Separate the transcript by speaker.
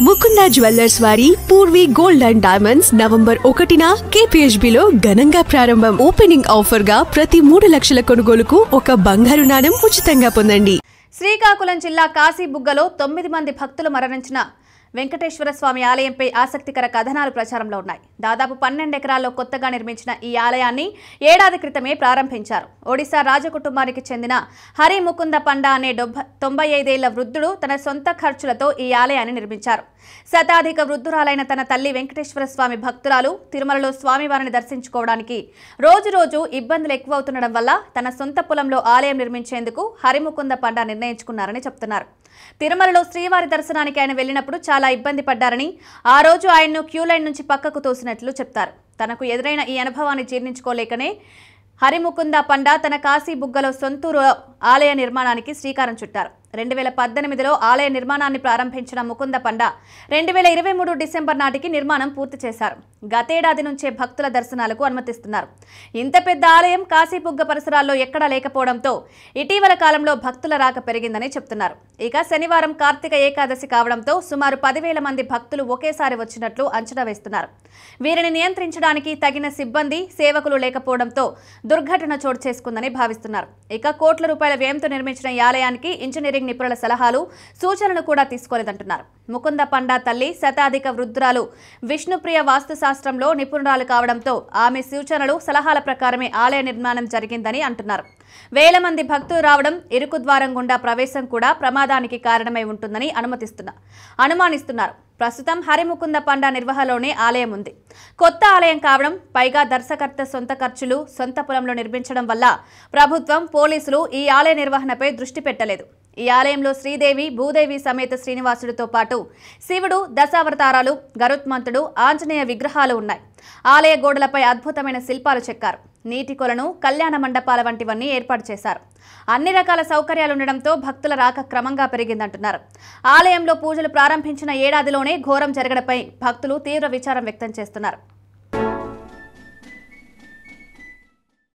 Speaker 1: Mukunda jewellers వారి Purvi gold and diamonds November 1న KPHB లో ఘనంగా ప్రారంభం. ఓపెనింగ్ ఆఫర్ గా ప్రతి 3 లక్షల కొనుగోలుకు ఒక బంగారు నాణెం ఉచితంగా పొందండి.
Speaker 2: శ్రీకాకుళం జిల్లా కాశీబుగ్గలో 9 మంది భక్తులు మరణించిన వెంకటేశ్వర స్వామి ఆలయంపై ఆసక్తికర కథనాలు ప్రచారంలో ఉన్నాయి. దాదాపు 12 ఎకరాల్లో కొత్తగా నిర్మించిన ఈ ఆలయాన్ని ఏడాది క్రితమే ప్రారంభించారు. ఒడిశా రాజకుటుంబానికి చెందిన హరి ముకుంద పండా అనే 95 ఏళ్ల వృద్ధుడు తన సొంత ఖర్చులతో ఈ ఆలయాన్ని నిర్మించారు. శతాధిక వృద్ధురాలైన తన తల్లి వెంకటేశ్వర స్వామి భక్తురాలు తిరుమలలో స్వామివారిని దర్శించుకోవడానికి రోజు ఇబ్బందులు ఎక్కువవుతుండడం వల్ల తన సొంత పొలంలో ఆలయం నిర్మించేందుకు హరిముకుంద పండా నిర్ణయించుకున్నారని చెప్తున్నారు. తిరుమలలో శ్రీవారి దర్శనానికి ఆయన వెళ్లినప్పుడు చాలా ఇబ్బంది పడ్డారని, ఆ రోజు ఆయన్ను క్యూ లైన్ నుంచి పక్కకు తోసినట్లు చెప్తారు. తనకు ఎదురైన ఈ అనుభవాన్ని జీర్ణించుకోలేకనే హరిముకుంద పండా తన కాశీబుగ్గలో సొంతూరు ఆలయ నిర్మాణానికి శ్రీకారం చుట్టారు. 2018లో ఆలయ నిర్మాణాన్ని ప్రారంభించిన ముకుంద పండా 2023 డిసెంబర్ నాటికి నిర్మాణం పూర్తి చేశారు. గతేడాది నుంచే భక్తుల దర్శనాలకు అనుమతిస్తున్నారు. ఇంత పెద్ద ఆలయం కాశీబుగ్గ పరిసరాల్లో ఎక్కడా లేకపోవడంతో ఇటీవల కాలంలో భక్తుల రాక పెరిగిందని చెప్తున్నారు. ఇక శనివారం కార్తీక ఏకాదశి కావడంతో సుమారు 10,000 మంది భక్తులు ఒకేసారి వచ్చినట్లు అంచనా వేస్తున్నారు. వీరిని నియంత్రించడానికి తగిన సిబ్బంది, సేవకులు లేకపోవడంతో దుర్ఘటన చోటు చేసుకుందని భావిస్తున్నారు. ఇక కోట్ల రూపాయల వ్యయంతో నిర్మించిన ఈ ఆలయానికి ఇంజనీరింగ్ నిపుణుల సలహాలు, సూచనలు కూడా తీసుకోలేదంటున్నారు. ముకుంద పండా తల్లి శతాధిక వృద్ధురాలు విష్ణుప్రియ వాస్తుశాస్త్రంలో నిపుణురాలు కావడంతో ఆమె సూచనలు, సలహాల ప్రకారమే ఆలయ నిర్మాణం జరిగిందని అంటున్నారు. వేల మంది భక్తులు రావడం, ఇరుకు ద్వారం గుండా ప్రవేశం కూడా ప్రమాదానికి కారణమై ఉంటుందని అనుమానిస్తున్నారు. ప్రస్తుతం హరిముకుంద పండా నిర్వహణలోనే ఆలయం ఉంది. కొత్త ఆలయం కావడం, పైగా దర్శకర్త సొంత ఖర్చులు, సొంత పొలంలో నిర్మించడం వల్ల ప్రభుత్వం, పోలీసులు ఈ ఆలయ నిర్వహణపై దృష్టి పెట్టలేదు. ఈ ఆలయంలో శ్రీదేవి, భూదేవి సమేత శ్రీనివాసుడితో పాటు శివుడు, దశావతారాలు, గరుత్మంతుడు, ఆంజనేయ విగ్రహాలు ఉన్నాయి. ఆలయ గోడలపై అద్భుతమైన శిల్పాలు చెక్కారు. నీటి కొలను, కళ్యాణ మండపాల వంటివన్నీ ఏర్పాటు చేశారు. అన్ని రకాల సౌకర్యాలుండడంతో భక్తుల రాక క్రమంగా పెరిగిందంటున్నారు. ఆలయంలో పూజలు ప్రారంభించిన ఏడాదిలోనే ఘోరం జరగడంపై భక్తులు తీవ్ర విచారం వ్యక్తం చేస్తున్నారు.